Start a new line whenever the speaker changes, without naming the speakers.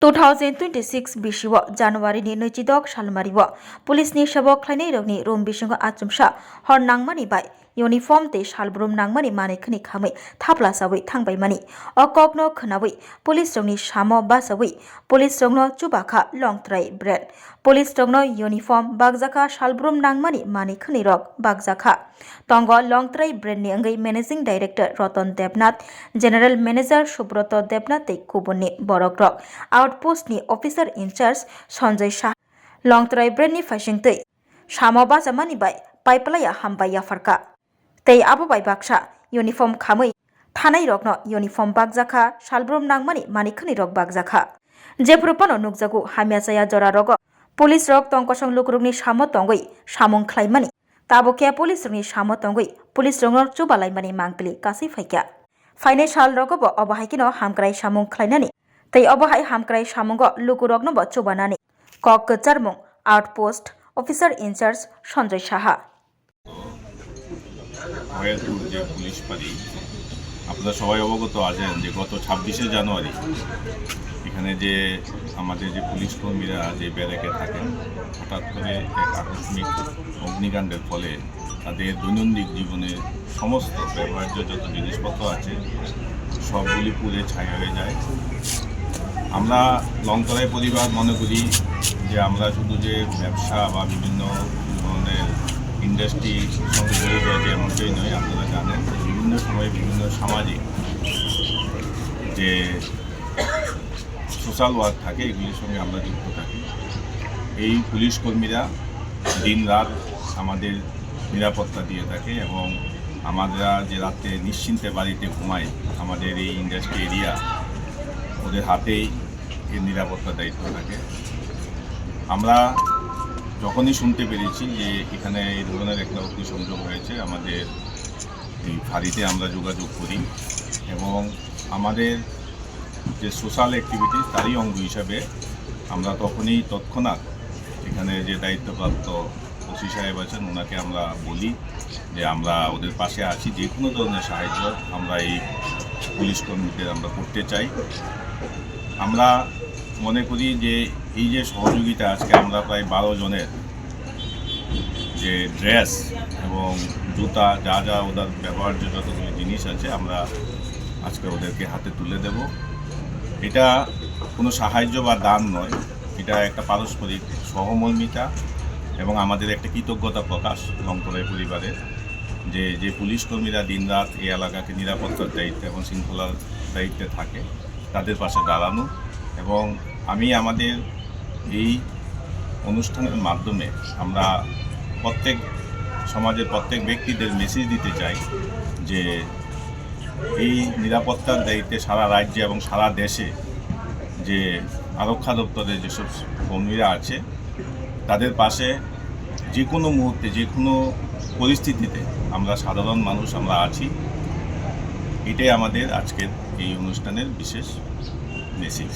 2026 बिसिव जानुवारिनि 22 सालमारिव पुलिसनि सबक खालायनाय रगनि रुम बिसंग आचुमसा हर नांमानि बाय यूनिफॉर्म ते सालब्रुम नांमानि मानेखनि खामै थाप्लासावै थांबायमानि अकगनो खोनावै पुलिस रगनि साम बासावै पुलिस रगनो चुबाखा लंथ्राय ब्रेड पुलिस रगनो यूनिफॉर्म बागजाखा सालब्रुम नांमानि मानेखनि रग बागजाखा तंग लंथ्राय ब्रेडनि अंगै मैनेजिंग डायरेक्टर रतन देबनाथ जनरल मैनेजर सुब्रत देबनाथ ते कुबुननि बरक रग आउटपोस्टनि अफिसार इनचार्ज सञ्जय शाह लंथ्राय ब्रेडनि फाइसिंतै साम बाजामानि बाय पाइपलाया हामबाय याफारका तै आबोबाय बाक्सा यूनिफॉर्म खामै थानाय रगनो यूनिफॉर्म बागजाखा सालब्रुम नांमानि मानिखनि रग बागजाखा जेफ्रुपनो नुकजागु हामियासाया जरा रग पुलिस रग तंकसं लुकरुगनि साम तंगै सामुं ख्लायमानि ताबुकिया पुलिस रगनि साम तंगै पुलिस रगनो चुबालायमानि मांगलि कासै फाइक्या फाइनाय साल रगबो अबाहायकिनो हामग्राय सामुं ख्लायनानि तै अबाहाय हामग्राय सामुंग लुकुरगनोबो चुबानानि कक कचारमुं आउटपोस्ट अफिसार इनचार्ज सञ्जय साहा
যে পুলিশ ফাঁড়ি আপনারা সবাই অবগত আছেন যে গত 26শে জানুয়ারি এখানে যে আমাদের যে পুলিশ কর্মীরা যে ব্যারাকে থাকেন হঠাৎ করে এক আকস্মিক অগ্নিকাণ্ডের ফলে তাদের দৈনন্দিন জীবনের সমস্ত ব্যবহার্য যত জিনিসপত্র আছে সবগুলি পুড়ে ছাই হয়ে যায়। আমরা লংতরাই পরিবার মনে করি যে আমরা শুধু যে ব্যবসা বা বিভিন্ন ধরনের ইন্ডাস্ট্রির সঙ্গে জড়িত আছে এমনটাই নয়, আপনারা জানেন বিভিন্ন সময়ে বিভিন্ন সামাজিক যে সোশ্যাল ওয়ার্ক থাকে এগুলির সঙ্গে আমরা যুক্ত থাকি। এই পুলিশ কর্মীরা দিন রাত আমাদের নিরাপত্তা দিয়ে থাকে এবং আমরা যে রাতে নিশ্চিন্তে বাড়িতে ঘুমাই আমাদের এই ইন্ডাস্ট্রি এরিয়া ওদের হাতেই এর নিরাপত্তা দায়িত্ব থাকে। আমরা যখনই শুনতে পেরেছি যে এখানে এই ধরনের একটা অগ্নিসংযোগ হয়েছে আমাদের এই ফাঁড়িতে আমরা যোগাযোগ করি এবং আমাদের যে সোশ্যাল অ্যাক্টিভিটিস তারই অঙ্গ হিসাবে আমরা তৎক্ষণাৎ এখানে যে দায়িত্বপ্রাপ্ত ওসি সাহেব আছেন ওনাকে আমরা বলি যে আমরা ওদের পাশে আছি, যে কোনো ধরনের সাহায্য আমরা এই পুলিশ কর্মীদের আমরা করতে চাই। আমরা মনে করি যে এই যে সহযোগিতা আজকে আমরা প্রায় 12 জনের যে ড্রেস এবং জুতা যা যা ওদের ব্যবহার্য যতগুলো জিনিস আছে আমরা আজকে ওদেরকে হাতে তুলে দেব। এটা কোনো সাহায্য বা দান নয়, এটা একটা পারস্পরিক সহমর্মিতা এবং আমাদের একটা কৃতজ্ঞতা প্রকাশ লংতরাই পরিবারের যে পুলিশ কর্মীরা দিনরাত এই এলাকাকে নিরাপত্তার দায়িত্বে এবং শৃঙ্খলার দায়িত্বে থাকে তাদের পাশে দাঁড়ানো। এবং আমি আমাদের এই অনুষ্ঠানের মাধ্যমে আমরা প্রত্যেক সমাজের প্রত্যেক ব্যক্তিদের মেসেজ দিতে চাই যে এই নিরাপত্তার দায়িত্বে সারা রাজ্যে এবং সারা দেশে যে আরক্ষা দপ্তরের যেসব কর্মীরা আছে তাদের পাশে যে কোনো মুহূর্তে যে কোনো পরিস্থিতিতে আমরা সাধারণ মানুষ আমরা আছি। এটাই আমাদের আজকের এই অনুষ্ঠানের বিশেষ মেসেজ।